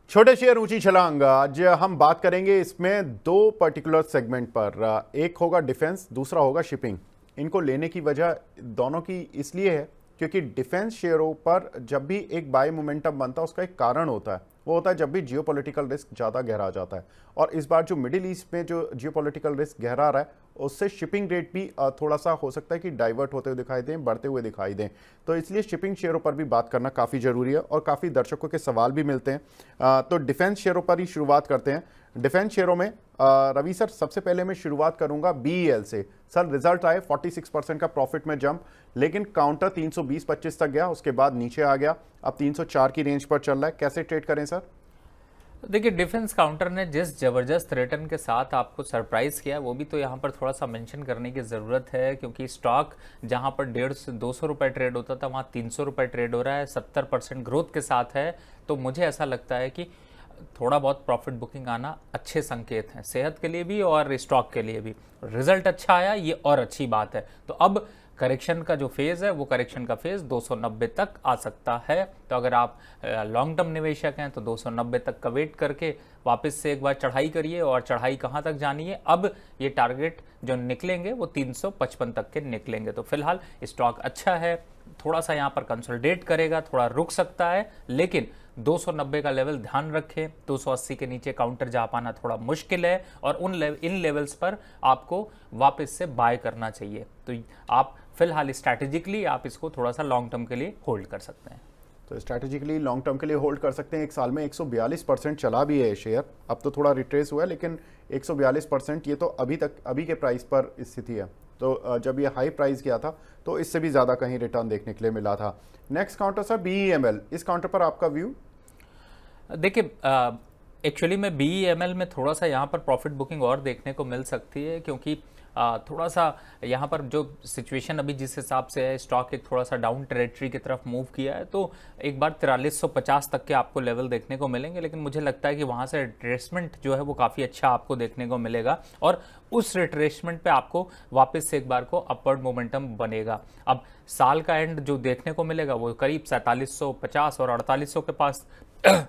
छोटे शेयर ऊंची छलांग। आज हम बात करेंगे इसमें दो पर्टिकुलर सेगमेंट पर। एक होगा डिफेंस, दूसरा होगा शिपिंग। इनको लेने की वजह दोनों की इसलिए है क्योंकि डिफेंस शेयरों पर जब भी एक बाय मोमेंटम बनता है उसका एक कारण होता है। वो होता है जब भी जियोपॉलिटिकल रिस्क ज़्यादा गहरा जाता है। और इस बार जो मिडिल ईस्ट में जो जियोपॉलिटिकल रिस्क गहरा रहा है उससे शिपिंग रेट भी थोड़ा सा हो सकता है कि डाइवर्ट होते हुए दिखाई दें, बढ़ते हुए दिखाई दें। तो इसलिए शिपिंग शेयरों पर भी बात करना काफ़ी ज़रूरी है और काफ़ी दर्शकों के सवाल भी मिलते हैं। तो डिफेंस शेयरों पर ही शुरुआत करते हैं। डिफेंस शेयरों में रवि सर, सबसे पहले मैं शुरुआत करूंगा बीईएल से। सर रिजल्ट आए 46% का प्रॉफिट में जंप, लेकिन काउंटर 320-25 तक गया, उसके बाद नीचे आ गया, अब 304 की रेंज पर चल रहा है। कैसे ट्रेड करें सर? देखिए, डिफेंस काउंटर ने जिस जबरदस्त रिटर्न के साथ आपको सरप्राइज किया वो भी तो यहाँ पर थोड़ा सा मेंशन करने की ज़रूरत है, क्योंकि स्टॉक जहाँ पर 150-200 रुपये ट्रेड होता था वहाँ 300 रुपये ट्रेड हो रहा है, 70% ग्रोथ के साथ है। तो मुझे ऐसा लगता है कि थोड़ा बहुत प्रॉफिट बुकिंग आना अच्छे संकेत हैं, सेहत के लिए भी और स्टॉक के लिए भी। रिजल्ट अच्छा आया ये और अच्छी बात है। तो अब करेक्शन का जो फेज़ है वो करेक्शन का फेज़ 290 तक आ सकता है। तो अगर आप लॉन्ग टर्म निवेशक हैं तो 290 तक का वेट करके वापस से एक बार चढ़ाई करिए। और चढ़ाई कहाँ तक जानी है, अब ये टारगेट जो निकलेंगे वो 355 तक के निकलेंगे। तो फिलहाल स्टॉक अच्छा है, थोड़ा सा यहाँ पर कंसोलिडेट करेगा, थोड़ा रुक सकता है, लेकिन 290 का लेवल ध्यान रखें। 280 के नीचे काउंटर जा पाना थोड़ा मुश्किल है और इन लेवल्स पर आपको वापस से बाय करना चाहिए। तो आप फिलहाल स्ट्रैटेजिकली आप इसको थोड़ा सा लॉन्ग टर्म के लिए होल्ड कर सकते हैं। तो स्ट्रैटेजिकली लॉन्ग टर्म के लिए होल्ड कर सकते हैं। एक साल में 142% चला भी है शेयर, अब तो थोड़ा रिट्रेस हुआ है, लेकिन 142% ये तो अभी के प्राइस पर स्थिति है। तो जब ये हाई प्राइस गया था तो इससे भी ज़्यादा कहीं रिटर्न देखने के लिए मिला था। नेक्स्ट काउंटर सर बीईएमएल, इस काउंटर पर आपका व्यू? देखिए, एक्चुअली में बीईएमएल में थोड़ा सा यहाँ पर प्रॉफिट बुकिंग और देखने को मिल सकती है, क्योंकि थोड़ा सा यहाँ पर जो सिचुएशन अभी जिस हिसाब से है, स्टॉक एक थोड़ा सा डाउन टेरिटरी की तरफ मूव किया है। तो एक बार 4350 तक के आपको लेवल देखने को मिलेंगे, लेकिन मुझे लगता है कि वहाँ से रिट्रेसमेंट जो है वो काफ़ी अच्छा आपको देखने को मिलेगा और उस रिट्रेसमेंट पे आपको वापस से एक बार को अपवर्ड मोमेंटम बनेगा। अब साल का एंड जो देखने को मिलेगा वो करीब 4750 और 4800 के पास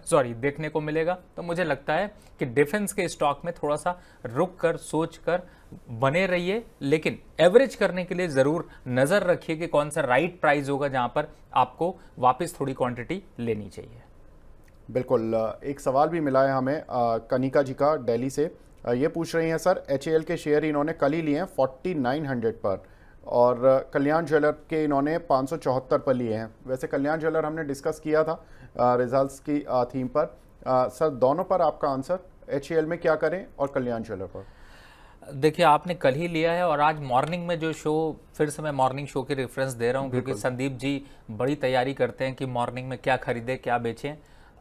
सॉरी देखने को मिलेगा। तो मुझे लगता है कि डिफेंस के स्टॉक में थोड़ा सा रुक कर सोच कर बने रहिए, लेकिन एवरेज करने के लिए जरूर नजर रखिए कि कौन सा राइट प्राइस होगा जहां पर आपको वापस थोड़ी क्वांटिटी लेनी चाहिए। बिल्कुल। एक सवाल भी मिला है हमें कनिका जी का दिल्ली से। ये पूछ रही हैं सर, एचएएल के शेयर इन्होंने कल ही लिए हैं 4900 पर, और कल्याण ज्वेलर के इन्होंने 574 पर लिए हैं। वैसे कल्याण ज्वेलर हमने डिस्कस किया था रिजल्ट्स की थीम पर। सर दोनों पर आपका आंसर, एचएएल में क्या करें और कल्याण ज्वेलर पर? देखिए, आपने कल ही लिया है और आज मॉर्निंग में जो शो, फिर से मैं मॉर्निंग शो की रेफरेंस दे रहा हूँ क्योंकि संदीप जी बड़ी तैयारी करते हैं कि मॉर्निंग में क्या खरीदे क्या बेचें।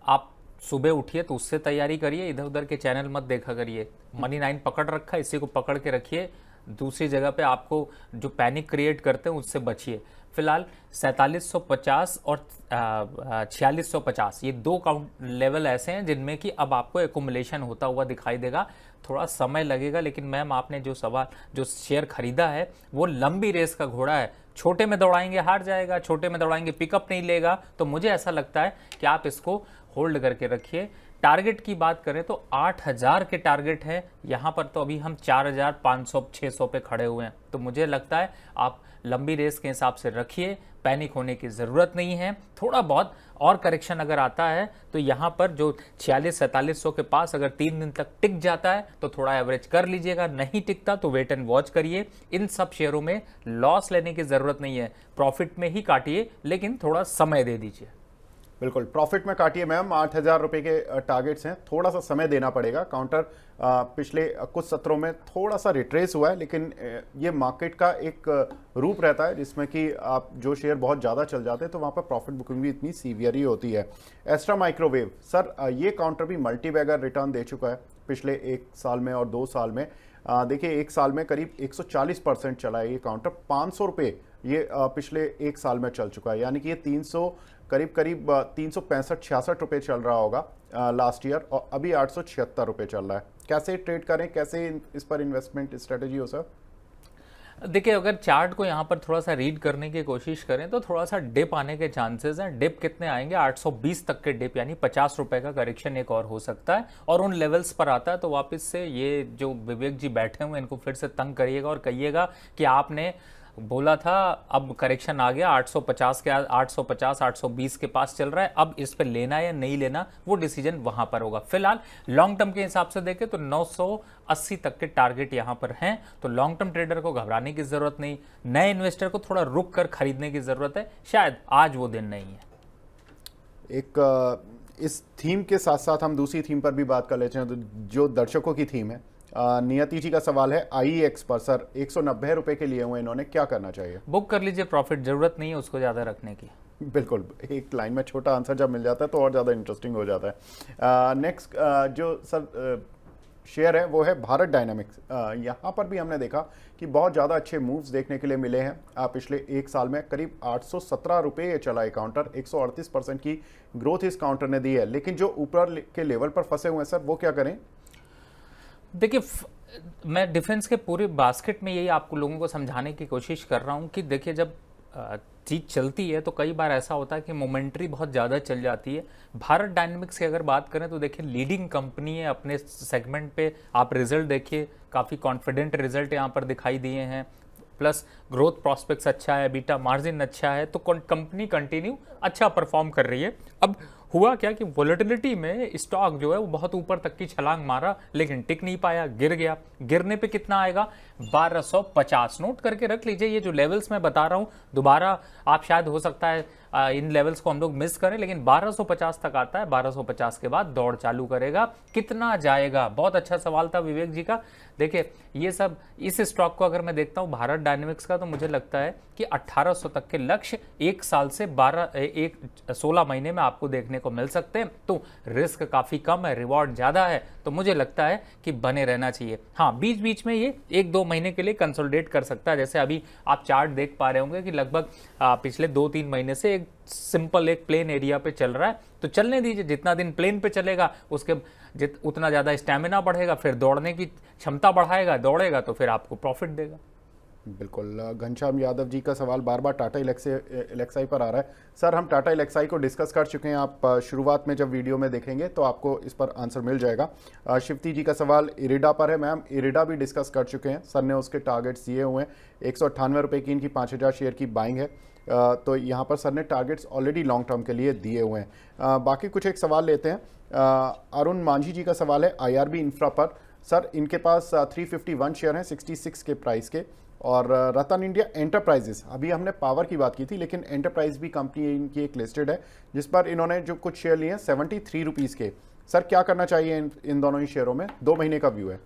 आप सुबह उठिए तो उससे तैयारी करिए, इधर उधर के चैनल मत देखा करिए। मनी 9 पकड़ रखा है, इसी को पकड़ के रखिए। दूसरी जगह पे आपको जो पैनिक क्रिएट करते हैं उससे बचिए। फिलहाल 4750 और 4650 ये दो काउंट लेवल ऐसे हैं जिनमें कि अब आपको एकुमुलेशन होता हुआ दिखाई देगा। थोड़ा समय लगेगा, लेकिन मैम आपने जो शेयर खरीदा है वो लंबी रेस का घोड़ा है। छोटे में दौड़ाएंगे हार जाएगा, छोटे में दौड़ाएंगे पिकअप नहीं लेगा। तो मुझे ऐसा लगता है कि आप इसको होल्ड करके रखिए। टारगेट की बात करें तो 8000 के टारगेट है यहाँ पर, तो अभी हम 4500-600 पे खड़े हुए हैं। तो मुझे लगता है आप लंबी रेस के हिसाब से रखिए, पैनिक होने की ज़रूरत नहीं है। थोड़ा बहुत और करेक्शन अगर आता है तो यहाँ पर जो 4600-4700 के पास अगर 3 दिन तक टिक जाता है तो थोड़ा एवरेज कर लीजिएगा, नहीं टिकता तो वेट एंड वॉच करिए। इन सब शेयरों में लॉस लेने की ज़रूरत नहीं है, प्रॉफिट में ही काटिए, लेकिन थोड़ा समय दे दीजिए। बिल्कुल, प्रॉफिट में काटिए मैम। 8000 रुपये के टारगेट्स हैं, थोड़ा सा समय देना पड़ेगा। काउंटर पिछले कुछ सत्रों में थोड़ा सा रिट्रेस हुआ है, लेकिन ये मार्केट का एक रूप रहता है जिसमें कि आप जो शेयर बहुत ज़्यादा चल जाते हैं तो वहाँ पर प्रॉफिट बुकिंग भी इतनी सीवियर ही होती है। एस्ट्रा माइक्रोवेव सर, ये काउंटर भी मल्टी बैगर रिटर्न दे चुका है पिछले 1 साल में और 2 साल में। देखिए 1 साल में करीब 140% चला है ये काउंटर। 500 रुपये ये पिछले 1 साल में चल चुका है, यानी कि ये 300 करीब 365-66 रुपये चल रहा होगा लास्ट ईयर, और अभी 876 रुपये चल रहा है। कैसे ट्रेड करें, कैसे इस पर इन्वेस्टमेंट स्ट्रेटेजी हो सर? देखिए, अगर चार्ट को यहाँ पर थोड़ा सा रीड करने की कोशिश करें तो थोड़ा सा डिप आने के चांसेस हैं। डिप कितने आएंगे? 820 तक के डिप, यानी 50 रुपए का करेक्शन एक और हो सकता है, और उन लेवल्स पर आता है तो वापस से ये जो विवेक जी बैठे हुए इनको फिर से तंग करिएगा और कहिएगा कि आपने बोला था अब करेक्शन आ गया 850 के 850 820 के पास चल रहा है, अब इस पे लेना या नहीं लेना वो डिसीजन वहां पर होगा। फिलहाल लॉन्ग टर्म के हिसाब से देखें तो 980 तक के टारगेट यहां पर हैं, तो लॉन्ग टर्म ट्रेडर को घबराने की जरूरत नहीं, नए इन्वेस्टर को थोड़ा रुक कर खरीदने की जरूरत है, शायद आज वो दिन नहीं है। इस थीम के साथ साथ हम दूसरी थीम पर भी बात कर लेते हैं, तो जो दर्शकों की थीम है। नियति जी का सवाल है IEX पर सर 190 रुपए के लिए हुए, इन्होंने क्या करना चाहिए? बुक कर लीजिए, प्रॉफिट, जरूरत नहीं है उसको ज्यादा रखने की। बिल्कुल, एक लाइन में छोटा आंसर जब मिल जाता है तो और ज़्यादा इंटरेस्टिंग हो जाता है। नेक्स्ट जो सर शेयर है वो है भारत डायनामिक्स। यहाँ पर भी हमने देखा कि बहुत ज़्यादा अच्छे मूव्स देखने के लिए मिले हैं। पिछले एक साल में करीब 817 रुपये ये चला है काउंटर, 138% की ग्रोथ इस काउंटर ने दी है, लेकिन जो ऊपर के लेवल पर फंसे हुए हैं सर वो क्या करें? देखिए, मैं डिफेंस के पूरे बास्केट में यही आपको लोगों को समझाने की कोशिश कर रहा हूं कि देखिए, जब चीज चलती है तो कई बार ऐसा होता है कि मोमेंट्री बहुत ज़्यादा चल जाती है। भारत डायनेमिक्स की अगर बात करें तो देखिए, लीडिंग कंपनी है अपने सेगमेंट पे। आप रिजल्ट देखिए, काफ़ी कॉन्फिडेंट रिजल्ट यहाँ पर दिखाई दिए हैं, प्लस ग्रोथ प्रॉस्पेक्ट्स अच्छा है, बीटा मार्जिन अच्छा है, तो कंपनी कंटिन्यू अच्छा परफॉर्म कर रही है। अब हुआ क्या कि वोलेटिलिटी में स्टॉक जो है वो बहुत ऊपर तक की छलांग मारा, लेकिन टिक नहीं पाया, गिर गया। गिरने पे कितना आएगा? 1250। नोट करके रख लीजिए, ये जो लेवल्स मैं बता रहा हूं, दोबारा आप शायद हो सकता है इन लेवल्स को हम लोग मिस करें, लेकिन 1250 तक आता है। 1250 के बाद दौड़ चालू करेगा। कितना जाएगा? बहुत अच्छा सवाल था विवेक जी का। देखिए, ये सब इस स्टॉक को अगर मैं देखता हूं भारत डायनेमिक्स का, तो मुझे लगता है कि 1800 तक के लक्ष्य एक साल से 16 महीने में आपको देखने को मिल सकते हैं। तो रिस्क काफी कम है, रिवॉर्ड ज्यादा है, तो मुझे लगता है कि बने रहना चाहिए। हाँ, बीच बीच में ये 1-2 महीने के लिए कंसोलिडेट कर सकता है। जैसे अभी आप चार्ट देख पा रहे होंगे कि लगभग पिछले 2-3 महीने से एक सिंपल एक प्लेन एरिया पे चल रहा है, तो चलने दीजिए। जितना दिन प्लेन पे चलेगा उसके उतना ज्यादा स्टैमिना बढ़ेगा, फिर दौड़ने की क्षमता बढ़ाएगा, दौड़ेगा तो फिर आपको प्रॉफिट देगा। बिल्कुल। घनश्याम यादव जी का सवाल बार बार टाटा एलेक्साई पर आ रहा है। सर, हम टाटा एलेक्साई को डिस्कस कर चुके हैं, आप शुरुआत में जब वीडियो में देखेंगे तो आपको इस पर आंसर मिल जाएगा। शिवती जी का सवाल इरिडा पर है। मैम, इरिडा भी डिस्कस कर चुके हैं, सर ने उसके टारगेट्स दिए हुए हैं। 198 रुपये की इनकी 5000 शेयर की बाइंग है, तो यहाँ पर सर ने टारगेट्स ऑलरेडी लॉन्ग टर्म के लिए दिए हुए हैं। बाकी कुछ एक सवाल लेते हैं। अरुण मांझी जी का सवाल है IRB इंफ्रा पर। सर, इनके पास 351 शेयर हैं 66 के प्राइस के। और रतन इंडिया एंटरप्राइजेस, अभी हमने पावर की बात की थी, लेकिन एंटरप्राइज भी कंपनी इनकी एक लिस्टेड है, जिस पर इन्होंने जो कुछ शेयर लिए हैं 73 रुपीज़ के। सर, क्या करना चाहिए इन दोनों ही शेयरों में? 2 महीने का व्यू है।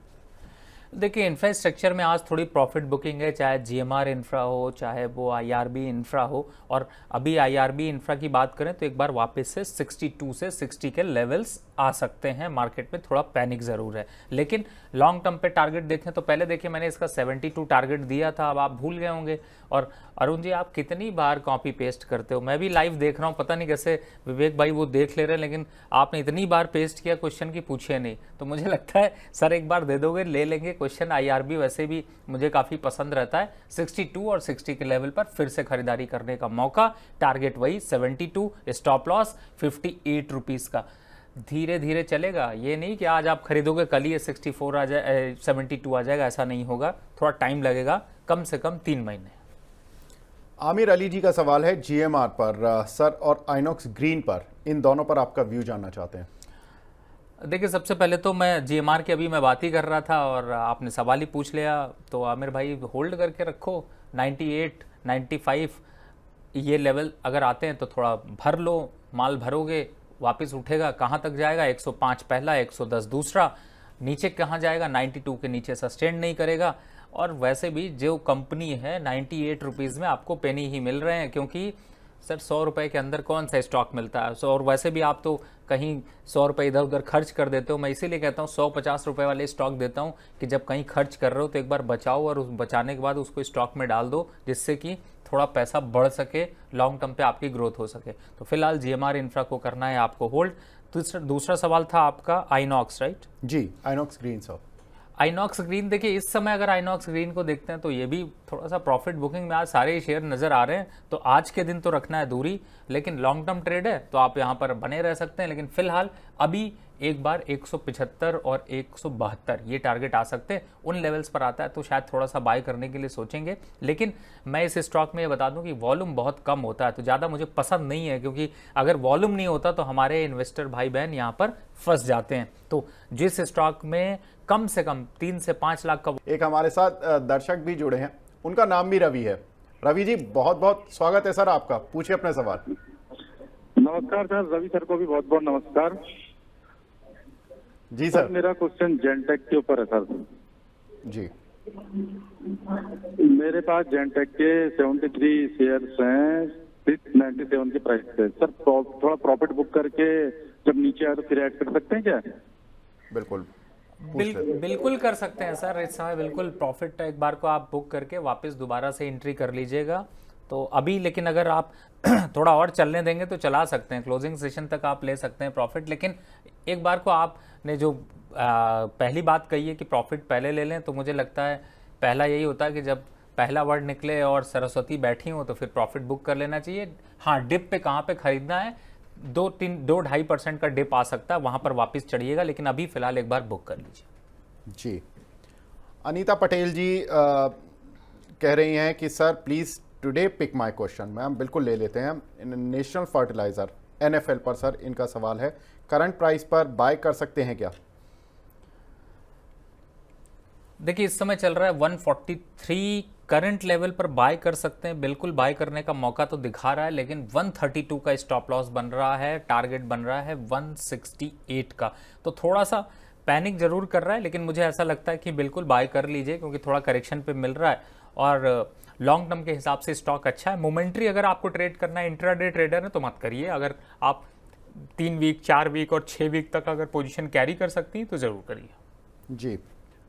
देखिए, इंफ्रास्ट्रक्चर में आज थोड़ी प्रॉफिट बुकिंग है, चाहे GMR इंफ्रा हो, चाहे वो IRB इंफ्रा हो। और अभी IRB इंफ्रा की बात करें तो एक बार वापस से 62 से 60 के लेवल्स आ सकते हैं। मार्केट में थोड़ा पैनिक जरूर है, लेकिन लॉन्ग टर्म पे टारगेट देखें तो पहले देखिए मैंने इसका 72 टारगेट दिया था, अब आप भूल गए होंगे। और अरुण जी, आप कितनी बार कॉपी पेस्ट करते हो? मैं भी लाइव देख रहा हूँ, पता नहीं कैसे विवेक भाई वो देख ले रहे हैं, लेकिन आपने इतनी बार पेस्ट किया क्वेश्चन की पूछे नहीं, तो मुझे लगता है सर एक बार दे दोगे, ले लेंगे क्वेश्चन। IRB वैसे भी मुझे काफी पसंद रहता है। 62 और 60 के लेवल पर फिर से खरीदारी करने का मौका। टारगेट वही 72, स्टॉप लॉस 58 रुपीज का। धीरे धीरे चलेगा, ये नहीं कि आज आप खरीदोगे कल ही 64 आ जाए, 72 आ जाएगा, ऐसा नहीं होगा। थोड़ा टाइम लगेगा, कम से कम 3 महीने। आमिर अली जी का सवाल है GMR पर सर और आइनॉक्स ग्रीन पर, इन दोनों पर आपका व्यू जानना चाहते हैं। देखिए, सबसे पहले तो मैं GMR की अभी मैं बात ही कर रहा था और आपने सवाल ही पूछ लिया, तो आमिर भाई होल्ड करके रखो। 98, 95 ये लेवल अगर आते हैं तो थोड़ा भर लो, माल भरोगे वापस उठेगा। कहाँ तक जाएगा? 105 पहला, 110 दूसरा, नीचे कहाँ जाएगा? 92 के नीचे सस्टेन नहीं करेगा। और वैसे भी जो कंपनी है 98 रुपीज़ में आपको पेनी ही मिल रहे हैं, क्योंकि सर 100 रुपये के अंदर कौन सा स्टॉक मिलता है? और वैसे भी आप तो कहीं 100 रुपये इधर उधर खर्च कर देते हो। मैं इसीलिए कहता हूँ 150 रुपये वाले स्टॉक देता हूँ कि जब कहीं खर्च कर रहे हो तो एक बार बचाओ और उस बचाने के बाद उसको स्टॉक में डाल दो, जिससे कि थोड़ा पैसा बढ़ सके, लॉन्ग टर्म पे आपकी ग्रोथ हो सके। तो फिलहाल GMR इंफ्रा को करना है आपको होल्ड। दूसरा सवाल था आपका आइनॉक्स, राइट? जी, INOX green sir. INOX green, देखिए इस समय अगर आइनॉक्स ग्रीन को देखते हैं तो ये भी थोड़ा सा प्रॉफिट बुकिंग में आज सारे शेयर नजर आ रहे हैं, तो आज के दिन तो रखना है दूरी, लेकिन लॉन्ग टर्म ट्रेड है तो आप यहाँ पर बने रह सकते हैं। लेकिन फिलहाल अभी एक बार 175 और 172 ये टारगेट आ सकते हैं, उन लेवल्स पर आता है तो शायद थोड़ा सा बाय करने के लिए सोचेंगे। लेकिन मैं इस स्टॉक में ये बता दूं कि वॉल्यूम बहुत कम होता है तो ज़्यादा मुझे पसंद नहीं है, क्योंकि अगर वॉल्यूम नहीं होता तो हमारे इन्वेस्टर भाई बहन यहाँ पर फंस जाते हैं। तो जिस स्टॉक में कम से कम 3 से 5 लाख का, एक हमारे साथ दर्शक भी जुड़े हैं, उनका नाम भी रवि है। रवि जी बहुत बहुत स्वागत है सर आपका, पूछिए अपने सवाल। नमस्कार सर, रवि सर को भी बहुत बहुत नमस्कार जी सर। मेरा क्वेश्चन जेनटेक के ऊपर है सर जी। मेरे पास जेनटेक के 73 शेयर्स हैं 697 के प्राइस पे सर। थोड़ा प्रॉफिट बुक करके जब नीचे आए तो फिर ऐड कर सकते हैं क्या? बिल्कुल बिल्कुल कर सकते हैं सर, इस समय बिल्कुल प्रॉफिट एक बार को आप बुक करके वापस दोबारा से एंट्री कर लीजिएगा। तो अभी लेकिन अगर आप थोड़ा और चलने देंगे तो चला सकते हैं, क्लोजिंग सेशन तक आप ले सकते हैं प्रॉफिट। लेकिन एक बार को आपने जो पहली बात कही है कि प्रॉफिट पहले ले लें, तो मुझे लगता है पहला यही होता है कि जब पहला वर्ड निकले और सरस्वती बैठी हो तो फिर प्रॉफिट बुक कर लेना चाहिए। हाँ, डिप पे कहाँ पे खरीदना है, 2-2.5% का डिप आ सकता है, वहां पर वापस चढ़िएगा, लेकिन अभी फिलहाल एक बार बुक कर लीजिए। जी। अनीता पटेल जी कह रही हैं कि sir please today pick my question. Ma'am बिल्कुल ले लेते हैं। नेशनल फर्टिलाइजर NFL पर सर इनका सवाल है, करंट प्राइस पर बाय कर सकते हैं क्या? देखिए इस समय चल रहा है 143, करंट लेवल पर बाय कर सकते हैं, बिल्कुल बाय करने का मौका तो दिखा रहा है। लेकिन 132 का स्टॉप लॉस बन रहा है, टारगेट बन रहा है 168 का, तो थोड़ा सा पैनिक जरूर कर रहा है। लेकिन मुझे ऐसा लगता है कि बिल्कुल बाय कर लीजिए, क्योंकि थोड़ा करेक्शन पे मिल रहा है और लॉन्ग टर्म के हिसाब से स्टॉक अच्छा है। मोमेंट्री अगर आपको ट्रेड करना है, इंट्राडे ट्रेडर है तो मत करिए। अगर आप 3 वीक 4 वीक और 6 वीक तक अगर पोजीशन कैरी कर सकती हैं तो जरूर करिए। जी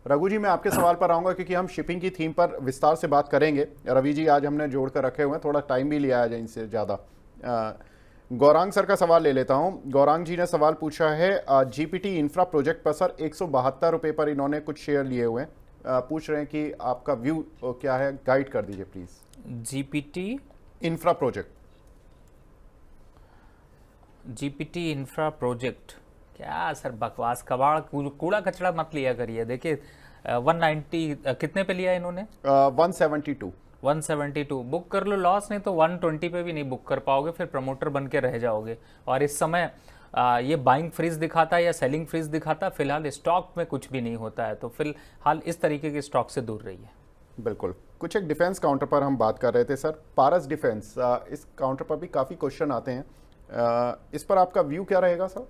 रघु जी, मैं आपके सवाल पर आऊंगा क्योंकि हम शिपिंग की थीम पर विस्तार से बात करेंगे। रवि जी आज हमने जोड़ कर रखे हुए हैं, थोड़ा टाइम भी लिया है इनसे ज़्यादा। गौरांग सर का सवाल ले लेता हूं। गौरांग जी ने सवाल पूछा है GPT इंफ्रा प्रोजेक्ट पर सर 172 रुपये पर इन्होंने कुछ शेयर लिए हुए हैं, पूछ रहे हैं कि आपका व्यू क्या है, गाइड कर दीजिए please. GPT infra project, GPT infra project क्या सर बकवास कबाड़ कूड़ा कचड़ा मत लिया करिए। देखिए 190 कितने पे लिया इन्होंने? 172 बुक कर लो, लॉस नहीं तो 120 पे भी नहीं बुक कर पाओगे, फिर प्रमोटर बन के रह जाओगे। और इस समय ये बाइंग फ्रीज दिखाता है या सेलिंग फ्रीज दिखाता है, फिलहाल स्टॉक में कुछ भी नहीं होता है, तो फिलहाल इस तरीके के स्टॉक से दूर रहिए। बिल्कुल। कुछ एक डिफेंस काउंटर पर हम बात कर रहे थे सर, पारस डिफेंस, इस काउंटर पर भी काफ़ी क्वेश्चन आते हैं, इस पर आपका व्यू क्या रहेगा सर?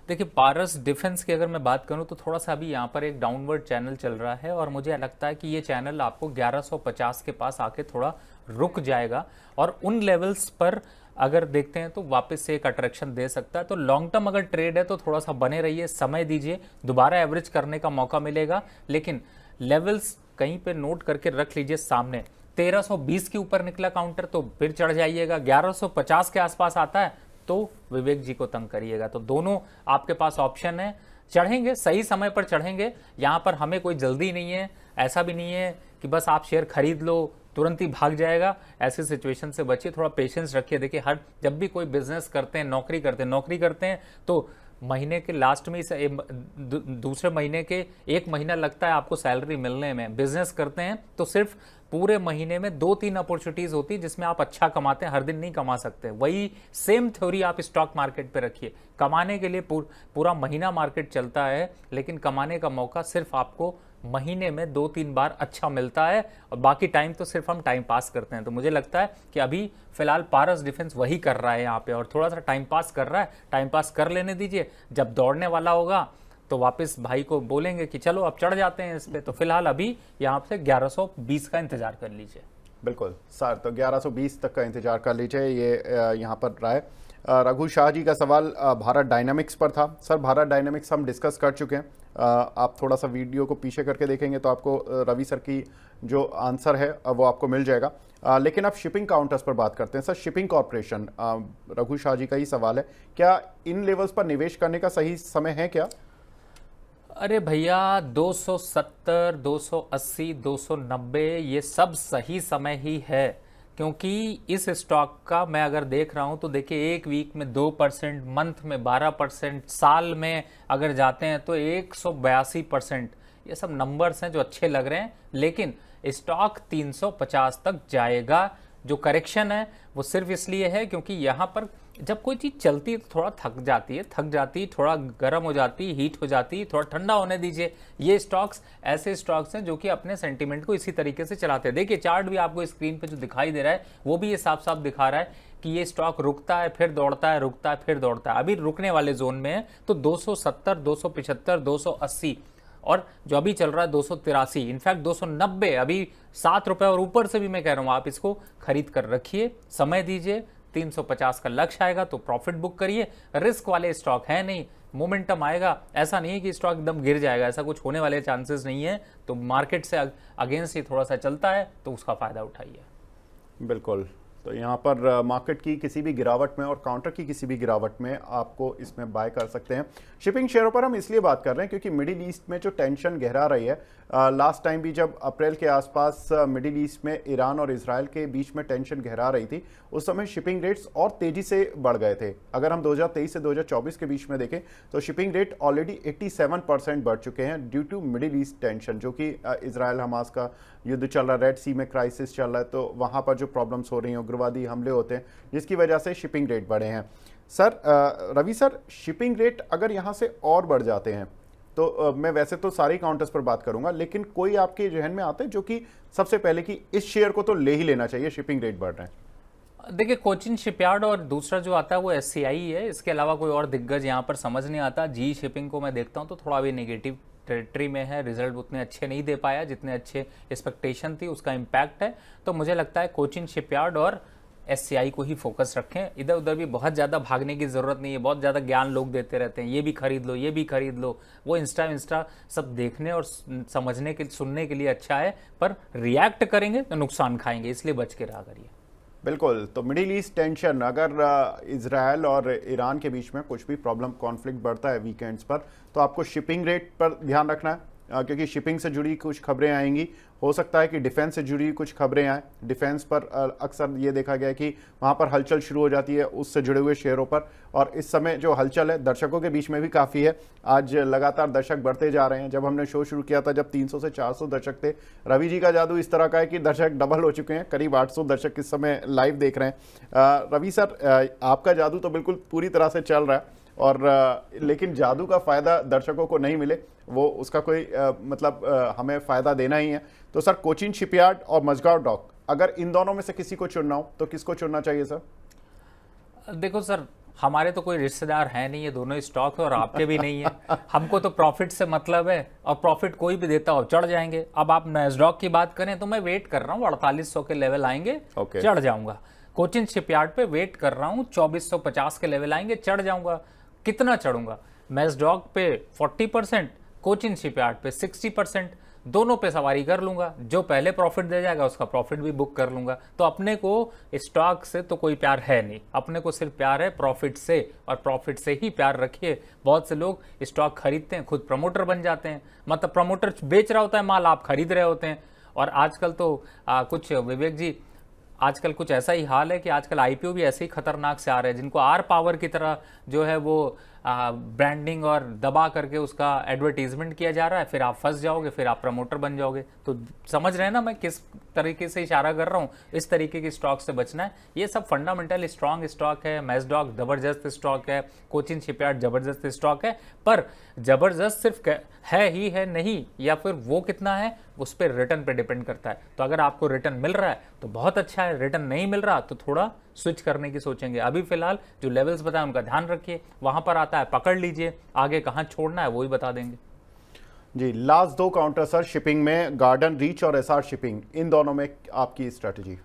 देखिए पारस डिफेंस की अगर मैं बात करूं तो थोड़ा सा अभी यहाँ पर एक डाउनवर्ड चैनल चल रहा है और मुझे लगता है कि ये चैनल आपको 1150 के पास आके थोड़ा रुक जाएगा और उन लेवल्स पर अगर देखते हैं तो वापस से एक अट्रैक्शन दे सकता है। तो लॉन्ग टर्म अगर ट्रेड है तो थोड़ा सा बने रहिए, समय दीजिए, दोबारा एवरेज करने का मौका मिलेगा। लेकिन लेवल्स कहीं पे नोट करके रख लीजिए सामने। 1320 के ऊपर निकला काउंटर तो फिर चढ़ जाइएगा, 1150 के आसपास आता है तो विवेक जी को तंग करिएगा। तो दोनों आपके पास ऑप्शन है, चढ़ेंगे सही समय पर चढ़ेंगे, यहाँ पर हमें कोई जल्दी नहीं है, ऐसा भी नहीं है कि बस आप शेयर खरीद लो तुरंत ही भाग जाएगा, ऐसी सिचुएशन से बचिए, थोड़ा पेशेंस रखिए। देखिए हर जब भी कोई बिजनेस करते हैं, नौकरी करते हैं तो महीने के लास्ट में दूसरे महीने के 1 महीना लगता है आपको सैलरी मिलने में। बिजनेस करते हैं तो सिर्फ पूरे महीने में 2-3 अपॉर्चुनिटीज होती है जिसमें आप अच्छा कमाते हैं, हर दिन नहीं कमा सकते। वही सेम थ्योरी आप स्टॉक मार्केट पे रखिए। कमाने के लिए पूरा महीना मार्केट चलता है, लेकिन कमाने का मौका सिर्फ आपको महीने में 2-3 बार अच्छा मिलता है और बाकी टाइम तो सिर्फ हम टाइम पास करते हैं। तो मुझे लगता है कि अभी फिलहाल पारस डिफेंस वही कर रहा है यहाँ पे और थोड़ा सा टाइम पास कर रहा है, टाइम पास कर लेने दीजिए। जब दौड़ने वाला होगा तो वापस भाई को बोलेंगे कि चलो अब चढ़ जाते हैं इस पे। तो फिलहाल अभी यहाँ से 1120 का इंतजार कर लीजिए। बिल्कुल सर, तो 1120 तक का इंतजार कर लीजिए, ये यहाँ पर रहा है। रघु शाह जी का सवाल भारत डायनामिक्स पर था। सर भारत डायनामिक्स हम डिस्कस कर चुके हैं, आप थोड़ा सा वीडियो को पीछे करके देखेंगे तो आपको रवि सर की जो आंसर है वो आपको मिल जाएगा। लेकिन अब शिपिंग काउंटर्स पर बात करते हैं। Sir shipping corporation, Raghu Shah ji का ही सवाल है, क्या इन लेवल्स पर निवेश करने का सही समय है क्या? अरे भैया 270, 280, 290 ये सब सही समय ही है, क्योंकि इस स्टॉक का मैं अगर देख रहा हूं तो देखिए एक वीक में 2%, मंथ में 12%, साल में अगर जाते हैं तो 182%। ये सब नंबर्स हैं जो अच्छे लग रहे हैं, लेकिन स्टॉक 350 तक जाएगा। जो करेक्शन है वो सिर्फ इसलिए है क्योंकि यहां पर जब कोई चीज चलती है तो थोड़ा थक जाती है, थोड़ा गर्म हो जाती है, हीट हो जाती है, थोड़ा ठंडा होने दीजिए। ये स्टॉक्स ऐसे स्टॉक्स हैं जो कि अपने सेंटीमेंट को इसी तरीके से चलाते हैं। देखिए चार्ट भी आपको स्क्रीन पे जो दिखाई दे रहा है वो भी ये साफ साफ दिखा रहा है कि ये स्टॉक रुकता है फिर दौड़ता है, रुकता है फिर दौड़ता है। अभी रुकने वाले जोन में है, तो 270, 275, 280 और जो अभी चल रहा है 283, इनफैक्ट 290, अभी 7 रुपए और ऊपर से भी मैं कह रहा हूं आप इसको खरीद कर रखिए, समय दीजिए। 350 का लक्ष्य आएगा तो प्रॉफिट बुक करिए। रिस्क वाले स्टॉक है नहीं, मोमेंटम आएगा, ऐसा नहीं है कि स्टॉक एकदम गिर जाएगा, ऐसा कुछ होने वाले चांसेस नहीं है। तो मार्केट से अगेंस्ट ही थोड़ा सा चलता है तो उसका फायदा उठाइए। बिल्कुल। तो यहाँ पर मार्केट की किसी भी गिरावट में और काउंटर की किसी भी गिरावट में आपको इसमें बाय कर सकते हैं। शिपिंग शेयरों पर हम इसलिए बात कर रहे हैं क्योंकि मिडिल ईस्ट में जो टेंशन गहरा रही है, लास्ट टाइम भी जब अप्रैल के आसपास मिडिल ईस्ट में ईरान और इजराइल के बीच में टेंशन गहरा रही थी, उस समय शिपिंग रेट्स और तेजी से बढ़ गए थे। अगर हम 2023 से 2024 के बीच में देखें तो शिपिंग रेट ऑलरेडी 87% बढ़ चुके हैं due to Middle East tension, जो कि इजराइल हमास का युद्ध चल रहा है, रेड सी में क्राइसिस चल रहा है, तो वहाँ पर जो प्रॉब्लम्स हो रही हैं, उग्रवादी हमले होते हैं, जिसकी वजह से शिपिंग रेट बढ़े हैं। Sir Ravi sir, shipping rate अगर यहाँ से और बढ़ जाते हैं तो मैं वैसे तो सारे काउंटर्स पर बात करूंगा, लेकिन कोई आपके जहन में आते हैं जो कि सबसे पहले कि इस शेयर को तो ले ही लेना चाहिए, शिपिंग रेट बढ़ रहे हैं? देखिए कोचिन शिपयार्ड और दूसरा जो आता है वो एससीआई है, इसके अलावा कोई और दिग्गज यहाँ पर समझ नहीं आता। जी शिपिंग को मैं देखता हूँ तो थोड़ा भी नेगेटिव टेरिटरी में है, रिजल्ट उतने अच्छे नहीं दे पाया जितने अच्छे एक्सपेक्टेशन थी, उसका इम्पैक्ट है। तो मुझे लगता है कोचिन शिपयार्ड और एससीआई को ही फोकस रखें, इधर उधर भी बहुत ज़्यादा भागने की ज़रूरत नहीं है। बहुत ज़्यादा ज्ञान लोग देते रहते हैं, ये भी खरीद लो, ये भी खरीद लो, वो इंस्टा सब देखने और समझने के सुनने के लिए अच्छा है, पर रिएक्ट करेंगे तो नुकसान खाएंगे, इसलिए बच के रहा करिए। बिल्कुल। तो मिडिल ईस्ट टेंशन, अगर इजराइल और ईरान के बीच में कुछ भी प्रॉब्लम कॉन्फ्लिक्ट बढ़ता है वीकेंड्स पर, तो आपको शिपिंग रेट पर ध्यान रखना है, क्योंकि शिपिंग से जुड़ी कुछ खबरें आएंगी। हो सकता है कि डिफेंस से जुड़ी कुछ खबरें आए। डिफेंस पर अक्सर ये देखा गया कि वहाँ पर हलचल शुरू हो जाती है उससे जुड़े हुए शेयरों पर, और इस समय जो हलचल है दर्शकों के बीच में भी काफ़ी है। आज लगातार दर्शक बढ़ते जा रहे हैं। जब हमने शो शुरू किया था जब 300 से 400 दर्शक थे, रवि जी का जादू इस तरह का है कि दर्शक डबल हो चुके हैं, करीब 800 दर्शक इस समय लाइव देख रहे हैं। रवि सर, आपका जादू तो बिल्कुल पूरी तरह से चल रहा है, और लेकिन जादू का फायदा दर्शकों को नहीं मिले, वो उसका कोई हमें फायदा देना ही है। तो सर, कोचिन शिपयार्ड और मजगांव डॉक, अगर इन दोनों में से किसी को चुनना हो तो किसको चुनना चाहिए सर? देखो सर, हमारे तो कोई रिश्तेदार है नहीं, ये दोनों स्टॉक है और आपके भी नहीं है। हमको तो प्रॉफिट से मतलब है, और प्रॉफिट कोई भी देता हो चढ़ जाएंगे। अब आप नैस्डॉक की बात करें तो मैं वेट कर रहा हूँ 4800 के लेवल आएंगे, चढ़ जाऊंगा। कोचिन शिपयार्ड पे वेट कर रहा हूँ 2450 के लेवल आएंगे, चढ़ जाऊंगा। कितना चढ़ूंगा? मैस्डॉक पे 40%, कोचिन शिपयार्ड पे 60%, दोनों पे सवारी कर लूंगा। जो पहले प्रॉफिट दे जाएगा उसका प्रॉफिट भी बुक कर लूंगा। तो अपने को स्टॉक से तो कोई प्यार है नहीं, अपने को सिर्फ प्यार है प्रॉफिट से, और प्रॉफिट से ही प्यार रखिए। बहुत से लोग स्टॉक खरीदते हैं, खुद प्रमोटर बन जाते हैं, मतलब प्रमोटर बेच रहा होता है माल, आप खरीद रहे होते हैं। और आजकल तो कुछ विवेक जी, आजकल कुछ ऐसा ही हाल है कि आजकल आईपीओ भी ऐसे ही खतरनाक से आ रहे हैं, जिनको आर पावर की तरह जो है वो ब्रांडिंग और दबा करके उसका एडवर्टीजमेंट किया जा रहा है, फिर आप फंस जाओगे, फिर आप प्रमोटर बन जाओगे। तो समझ रहे हैं ना मैं किस तरीके से इशारा कर रहा हूँ? इस तरीके के स्टॉक से बचना है। ये सब फंडामेंटल स्ट्रांग स्टॉक है, मैस्डॉक जबरदस्त स्टॉक है, कोचिन शिपयार्ड जबरदस्त स्टॉक है, पर जबरदस्त सिर्फ है ही है नहीं, या फिर वो कितना है उस पर रिटर्न पे डिपेंड करता है। तो अगर आपको रिटर्न मिल रहा है तो बहुत अच्छा है, रिटर्न नहीं मिल रहा तो थोड़ा स्विच करने की सोचेंगे। अभी फिलहाल जो लेवल्स बताए उनका ध्यान रखिए, वहां पर आता है पकड़ लीजिए, आगे कहां छोड़ना है वो ही बता देंगे। जी, लास्ट दो काउंटर सर शिपिंग में, गार्डन रीच और एसआर शिपिंग, इन दोनों में आपकी स्ट्रेटजी?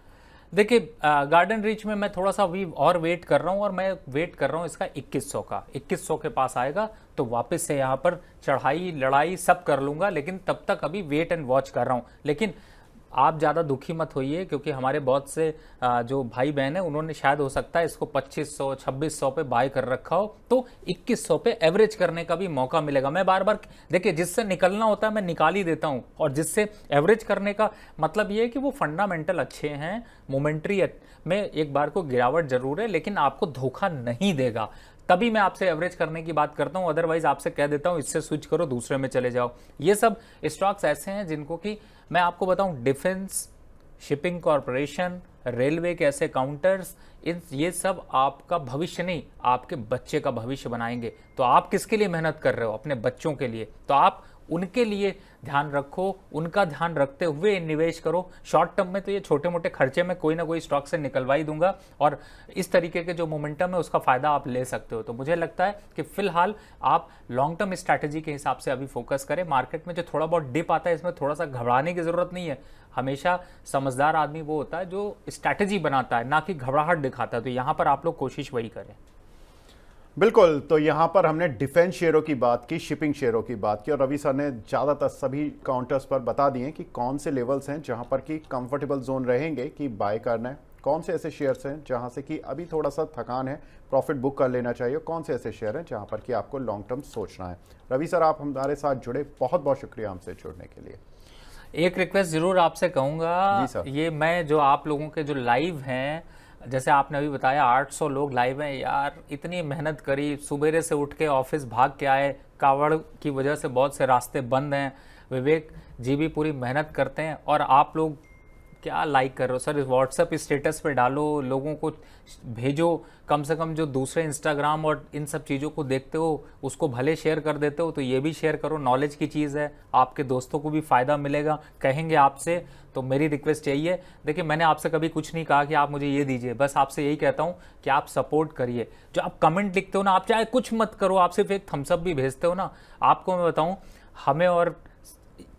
देखिए गार्डन रीच में मैं थोड़ा सा अभी और वेट कर रहा हूं, और मैं वेट कर रहा हूं इसका 2100 का। 2100 के पास आएगा तो वापस से यहां पर चढ़ाई लड़ाई सब कर लूंगा, लेकिन तब तक अभी वेट एंड वॉच कर रहा हूं। लेकिन आप ज़्यादा दुखी मत होइए, क्योंकि हमारे बहुत से जो भाई बहन है उन्होंने शायद हो सकता है इसको 2500 2600 पे बाय कर रखा हो, तो 2100 पे एवरेज करने का भी मौका मिलेगा। मैं बार बार देखिए, जिससे निकलना होता है मैं निकाल ही देता हूं, और जिससे एवरेज करने का मतलब ये है कि वो फंडामेंटल अच्छे हैं, मोमेंट्री में एक बार को गिरावट जरूर है लेकिन आपको धोखा नहीं देगा, तभी मैं आपसे एवरेज करने की बात करता हूं। अदरवाइज आपसे कह देता हूं इससे स्विच करो, दूसरे में चले जाओ। ये सब स्टॉक्स ऐसे हैं जिनको कि मैं आपको बताऊं, डिफेंस, शिपिंग कॉरपोरेशन, रेलवे के ऐसे काउंटर्स, ये सब आपका भविष्य नहीं, आपके बच्चे का भविष्य बनाएंगे। तो आप किसके लिए मेहनत कर रहे हो? अपने बच्चों के लिए। तो आप उनके लिए ध्यान रखो, उनका ध्यान रखते हुए निवेश करो। शॉर्ट टर्म में तो ये छोटे मोटे खर्चे में कोई ना कोई स्टॉक से निकलवा ही दूंगा, और इस तरीके के जो मोमेंटम है उसका फायदा आप ले सकते हो। तो मुझे लगता है कि फिलहाल आप लॉन्ग टर्म स्ट्रैटेजी के हिसाब से अभी फोकस करें। मार्केट में जो थोड़ा बहुत डिप आता है इसमें थोड़ा सा घबराने की जरूरत नहीं है। हमेशा समझदार आदमी वो होता है जो स्ट्रैटेजी बनाता है, ना कि घबराहट दिखाता है। तो यहां पर आप लोग कोशिश वही करें। बिल्कुल। तो यहाँ पर हमने डिफेंस शेयरों की बात की, शिपिंग शेयरों की बात की, और रवि सर ने ज़्यादातर सभी काउंटर्स पर बता दिए कि कौन से लेवल्स हैं जहाँ पर कि कंफर्टेबल जोन रहेंगे कि बाय करना है, कौन से ऐसे शेयर्स हैं जहाँ से कि अभी थोड़ा सा थकान है, प्रॉफिट बुक कर लेना चाहिए, कौन से ऐसे शेयर हैं जहाँ पर कि आपको लॉन्ग टर्म सोचना है। रवि सर, आप हमारे साथ जुड़े, बहुत बहुत शुक्रिया हमसे जुड़ने के लिए। एक रिक्वेस्ट जरूर आपसे कहूँगा, ये मैं जो आप लोगों के जो लाइव हैं, जैसे आपने अभी बताया 800 लोग लाइव हैं, यार इतनी मेहनत करी, सुबेरे से उठ के ऑफिस भाग के आए, कावड़ की वजह से बहुत से रास्ते बंद हैं, विवेक जी भी पूरी मेहनत करते हैं, और आप लोग क्या लाइक कर रहे हो सर? व्हाट्सएप स्टेटस पे डालो, लोगों को भेजो, कम से कम जो दूसरे इंस्टाग्राम और इन सब चीज़ों को देखते हो उसको भले शेयर कर देते हो तो ये भी शेयर करो, नॉलेज की चीज़ है, आपके दोस्तों को भी फ़ायदा मिलेगा, कहेंगे आपसे। तो मेरी रिक्वेस्ट यही है, देखिए मैंने आपसे कभी कुछ नहीं कहा कि आप मुझे ये दीजिए, बस आपसे यही कहता हूँ कि आप सपोर्ट करिए। जो आप कमेंट लिखते हो ना, आप चाहे कुछ मत करो, आप सिर्फ एक थम्सअप भी भेजते हो ना, आपको मैं बताऊँ, हमें और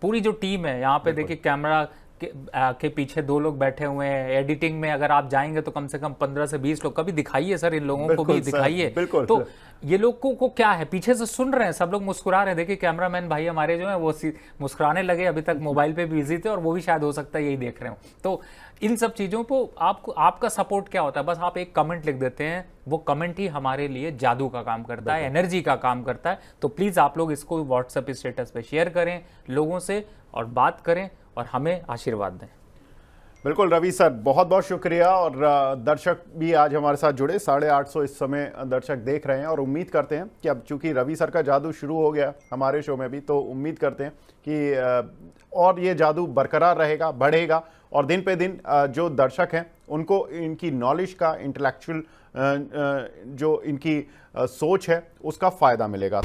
पूरी जो टीम है यहाँ पे, देखिए कैमरा के पीछे 2 लोग बैठे हुए हैं, एडिटिंग में अगर आप जाएंगे तो कम से कम 15 से 20 लोग, कभी दिखाइए सर, इन लोगों को भी दिखाइए। तो ये लोगों को क्या है, पीछे से सुन रहे हैं, सब लोग मुस्कुरा रहे हैं। देखिए कैमरामैन भाई हमारे जो है वो मुस्कुराने लगे, अभी तक मोबाइल पे बिजी थे और वो भी शायद हो सकता है यही देख रहे हो। तो इन सब चीजों को आपको, आपका सपोर्ट क्या होता है, बस आप एक कमेंट लिख देते हैं, वो कमेंट ही हमारे लिए जादू का काम करता है, एनर्जी का काम करता है। तो प्लीज आप लोग इसको व्हाट्सएप स्टेटस पे शेयर करें लोगों से, और बात करें और हमें आशीर्वाद दें। बिल्कुल रवि सर, बहुत बहुत शुक्रिया। और दर्शक भी आज हमारे साथ जुड़े, 850 इस समय दर्शक देख रहे हैं, और उम्मीद करते हैं कि अब चूंकि रवि सर का जादू शुरू हो गया हमारे शो में भी, तो उम्मीद करते हैं कि और ये जादू बरकरार रहेगा, बढ़ेगा, और दिन पे दिन जो दर्शक हैं उनको इनकी नॉलेज का, इंटेलेक्चुअल जो इनकी सोच है उसका फ़ायदा मिलेगा।